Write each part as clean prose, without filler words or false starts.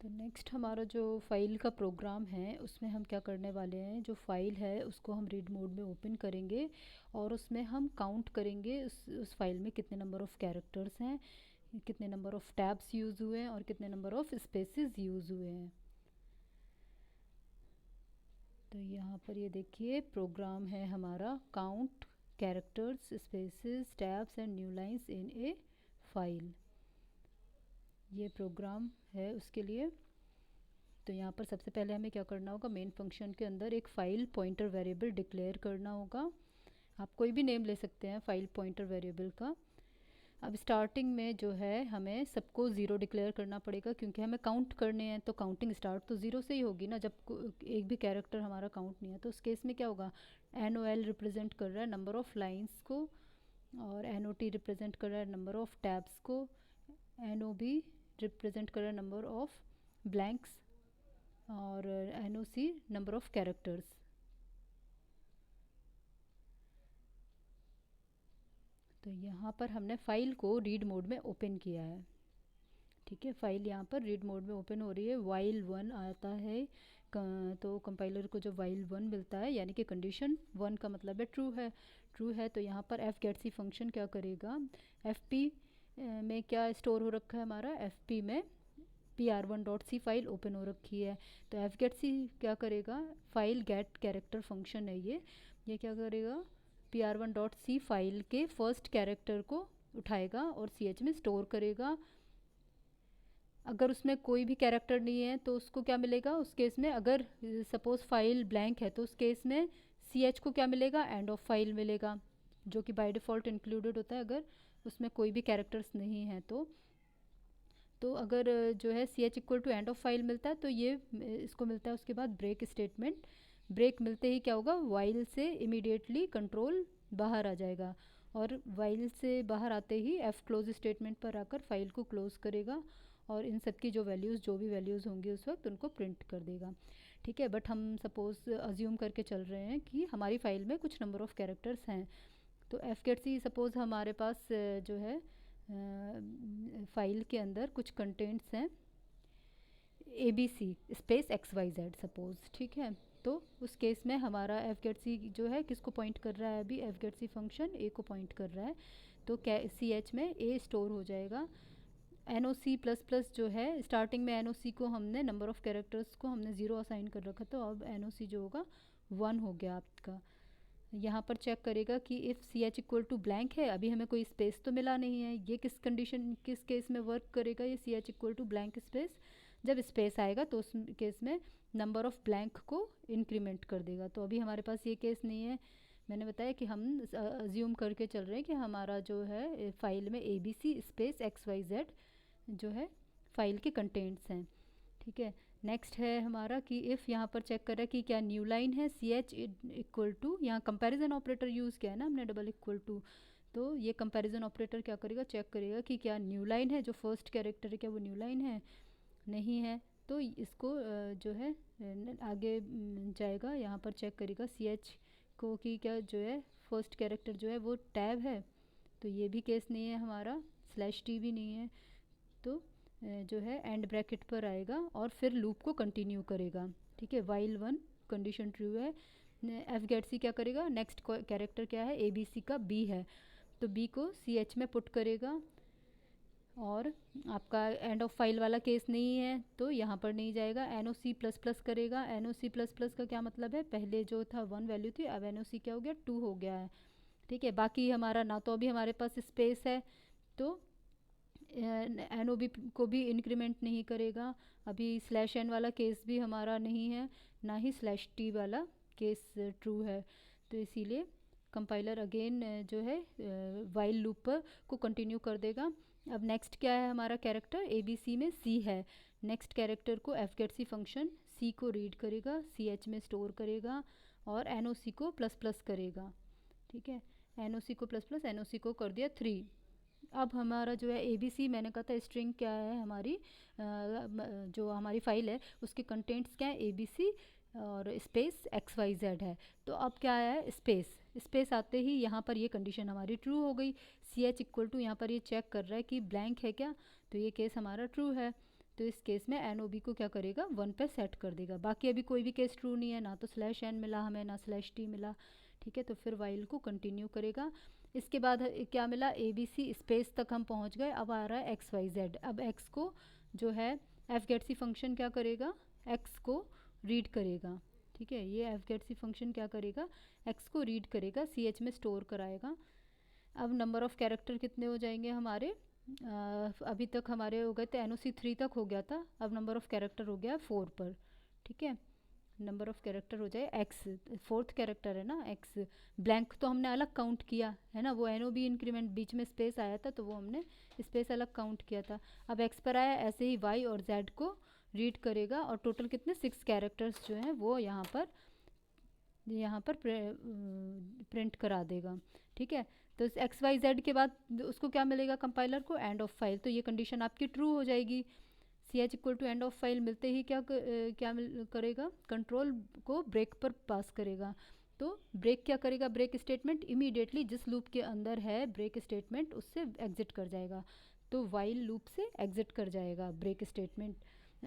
तो नेक्स्ट हमारा जो फाइल का प्रोग्राम है उसमें हम क्या करने वाले हैं, जो फाइल है उसको हम रीड मोड में ओपन करेंगे और उसमें हम काउंट करेंगे उस फाइल में कितने नंबर ऑफ़ कैरेक्टर्स हैं, कितने नंबर ऑफ़ टैब्स यूज़ हुए हैं और कितने नंबर ऑफ़ स्पेसेस यूज़ हुए हैं। तो यहाँ पर ये देखिए प्रोग्राम है हमारा, count characters spaces tabs and new lines in A file. ये प्रोग्राम है उसके लिए। तो यहाँ पर सबसे पहले हमें क्या करना होगा, मेन फंक्शन के अंदर एक फ़ाइल पॉइंटर वेरिएबल डिक्लेयर करना होगा। आप कोई भी नेम ले सकते हैं फाइल पॉइंटर वेरिएबल का। अब स्टार्टिंग में जो है हमें सबको ज़ीरो डिक्लेयर करना पड़ेगा, क्योंकि हमें काउंट करने हैं तो काउंटिंग स्टार्ट तो ज़ीरो से ही होगी ना, जब एक भी कैरेक्टर हमारा काउंट नहीं है। तो उस केस में क्या होगा, NOL रिप्रेजेंट कर रहा है नंबर ऑफ़ लाइंस को, और NOT रिप्रेजेंट कर रहा है नंबर ऑफ़ टैब्स को, NOB रिप्रेजेंट कर रहा है नंबर ऑफ़ ब्लैंक्स, और NOC नंबर ऑफ़ कैरेक्टर्स। तो यहाँ पर हमने फ़ाइल को रीड मोड में ओपन किया है। ठीक है, फाइल यहाँ पर रीड मोड में ओपन हो रही है। वाइल 1 आता है, तो कंपाइलर को जो वाइल 1 मिलता है यानी कि कंडीशन 1 का मतलब है ट्रू है। ट्रू है तो यहाँ पर fgetc फंक्शन क्या करेगा, fp में क्या स्टोर हो रखा है हमारा, fp में pr1.c फाइल ओपन हो रखी है। तो fgetc क्या करेगा, फाइल गेट कैरेक्टर फंक्शन है ये क्या करेगा, pr1.c फाइल के फर्स्ट कैरेक्टर को उठाएगा और ch में स्टोर करेगा। अगर उसमें कोई भी कैरेक्टर नहीं है तो उसको क्या मिलेगा, उस केस में अगर सपोज़ फाइल ब्लैंक है तो उस केस में ch को क्या मिलेगा, एंड ऑफ फाइल मिलेगा, जो कि बाय डिफ़ॉल्ट इंक्लूडेड होता है अगर उसमें कोई भी कैरेक्टर्स नहीं है तो अगर जो है ch equal to end of file मिलता है तो ये इसको मिलता है। उसके बाद ब्रेक स्टेटमेंट, ब्रेक मिलते ही क्या होगा, वाइल से इमीडिएटली कंट्रोल बाहर आ जाएगा, और वाइल से बाहर आते ही एफ क्लोज स्टेटमेंट पर आकर फाइल को क्लोज करेगा और इन सब की जो भी वैल्यूज़ होंगी उस वक्त उनको प्रिंट कर देगा। ठीक है, बट हम सपोज़ अज्यूम करके चल रहे हैं कि हमारी फ़ाइल में कुछ नंबर ऑफ़ कैरेक्टर्स हैं। तो fgetc सपोज़ हमारे पास जो है फाइल के अंदर कुछ कंटेंट्स हैं ABC स्पेस XYZ सपोज़। ठीक है, तो उस केस में हमारा fgetc जो है किसको पॉइंट कर रहा है, अभी fgetc फंक्शन a को पॉइंट कर रहा है, तो ch में a स्टोर हो जाएगा। NOC प्लस प्लस जो है, स्टार्टिंग में NOC को हमने नंबर ऑफ़ कैरेक्टर्स को हमने ज़ीरो असाइन कर रखा, तो अब NOC जो होगा 1 हो गया आपका। यहाँ पर चेक करेगा कि if ch equal to blank है, अभी हमें कोई स्पेस तो मिला नहीं है, ये किस कंडीशन किस केस में वर्क करेगा, ये ch equal to blank space, जब स्पेस आएगा तो उस केस में नंबर ऑफ़ ब्लैंक को इंक्रीमेंट कर देगा। तो अभी हमारे पास ये केस नहीं है। मैंने बताया कि हम अज्यूम करके चल रहे हैं कि हमारा जो है फाइल में ABC स्पेस XYZ जो है फाइल के कंटेंट्स हैं। ठीक है, नेक्स्ट है हमारा कि इफ़ यहाँ पर चेक करें कि क्या न्यू लाइन है, ch इक्वल टू, यहाँ कंपैरिजन ऑपरेटर यूज़ किया है ना हमने, डबल इक्वल टू, तो ये कंपैरिजन ऑपरेटर क्या करेगा, चेक करेगा कि क्या न्यू लाइन है, जो फर्स्ट कैरेक्टर है क्या वो न्यू लाइन है, नहीं है तो इसको जो है आगे जाएगा, यहाँ पर चेक करेगा ch को कि क्या जो है फर्स्ट कैरेक्टर जो है वो टैब है, तो ये भी केस नहीं है हमारा, /t भी नहीं है, तो जो है एंड ब्रैकेट पर आएगा और फिर लूप को कंटिन्यू करेगा। ठीक है, वाइल 1 कंडीशन ट्रू है, fgetc क्या करेगा, नेक्स्ट कैरेक्टर क्या है, ABC का B है, तो B को ch में पुट करेगा, और आपका एंड ऑफ फाइल वाला केस नहीं है तो यहाँ पर नहीं जाएगा, NOC प्लस प्लस करेगा। NOC प्लस प्लस का क्या मतलब है, पहले जो था 1 वैल्यू थी, अब NOC क्या हो गया, 2 हो गया है। ठीक है, बाकी हमारा ना तो अभी हमारे पास स्पेस है तो NOB को भी इंक्रीमेंट नहीं करेगा, अभी /n वाला केस भी हमारा नहीं है, ना ही /t वाला केस ट्रू है, तो इसीलिए कंपाइलर अगेन जो है वाइल लूप को कंटिन्यू कर देगा। अब नेक्स्ट क्या है हमारा कैरेक्टर, ABC में C है, नेक्स्ट कैरेक्टर को fgetc फंक्शन C को रीड करेगा, ch में स्टोर करेगा और NOC को प्लस प्लस करेगा। ठीक है, NOC को प्लस प्लस, NOC को कर दिया 3। अब हमारा जो है ABC, मैंने कहा था स्ट्रिंग क्या है हमारी, जो हमारी फाइल है उसके कंटेंट्स क्या है, ABC और स्पेस XYZ है, तो अब क्या है, स्पेस आते ही यहाँ पर ये कंडीशन हमारी ट्रू हो गई। ch इक्वल टू यहाँ पर ये चेक कर रहा है कि ब्लैंक है क्या, तो ये केस हमारा ट्रू है, तो इस केस में एन ओ बी को क्या करेगा 1 पे सेट कर देगा। बाकी अभी कोई भी केस ट्रू नहीं है, ना तो स्लैश एन मिला हमें ना स्लैश टी मिला, ठीक है। तो फिर वाइल को कंटिन्यू करेगा। इसके बाद क्या मिला, ए बी सी स्पेस तक हम पहुंच गए। अब आ रहा है एक्स वाई जेड। अब एक्स को जो है एफ गेट सी फंक्शन क्या करेगा, एक्स को रीड करेगा, ठीक है। ये एफ गेट सी फंक्शन क्या करेगा, एक्स को रीड करेगा, सी एच में स्टोर कराएगा। अब नंबर ऑफ़ कैरेक्टर कितने हो जाएंगे हमारे, अभी तक हमारे हो गए थे एन ओ सी 3 तक हो गया था, अब नंबर ऑफ़ कैरेक्टर हो गया 4 पर, ठीक है। नंबर ऑफ़ कैरेक्टर हो जाए एक्स, फोर्थ कैरेक्टर है ना एक्स। ब्लैंक तो हमने अलग काउंट किया है ना, वो एन ओ बी इंक्रीमेंट बीच में स्पेस आया था तो वो हमने स्पेस अलग काउंट किया था। अब एक्स पर आया, ऐसे ही वाई और जेड को रीड करेगा और टोटल कितने 6 कैरेक्टर्स जो हैं वो यहाँ पर प्रिंट करा देगा, ठीक है। तो इस एक्स वाई जेड के बाद उसको क्या मिलेगा कंपाइलर को, एंड ऑफ फाइल। तो ये कंडीशन आपकी ट्रू हो जाएगी। C H equal to end of file मिलते ही क्या करेगा, कंट्रोल को ब्रेक पर पास करेगा। तो ब्रेक क्या करेगा, ब्रेक स्टेटमेंट इमीडिएटली जिस लूप के अंदर है ब्रेक स्टेटमेंट उससे एग्जिट कर जाएगा। तो वाइल लूप से एग्जिट कर जाएगा ब्रेक स्टेटमेंट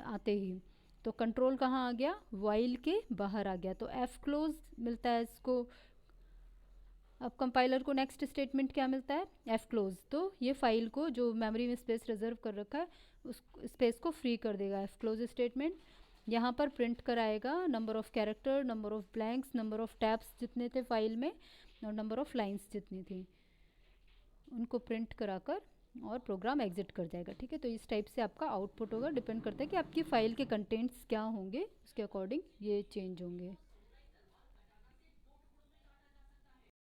आते ही। तो कंट्रोल कहाँ आ गया, वाइल के बाहर आ गया। तो एफ क्लोज मिलता है इसको। अब कंपाइलर को नेक्स्ट स्टेटमेंट क्या मिलता है, एफ क्लोज। तो ये फाइल को जो मेमोरी में स्पेस रिजर्व कर रखा है उस स्पेस को फ्री कर देगा एफ क्लोज स्टेटमेंट। यहाँ पर प्रिंट कराएगा number of character, number of blanks, number of tabs जितने थे फाइल में और नंबर ऑफ़ लाइंस जितनी थी, उनको प्रिंट कराकर और प्रोग्राम एग्जिट कर जाएगा, ठीक है। तो इस टाइप से आपका आउटपुट होगा, डिपेंड करता है कि आपकी फ़ाइल के कंटेंट्स क्या होंगे, उसके अकॉर्डिंग ये चेंज होंगे।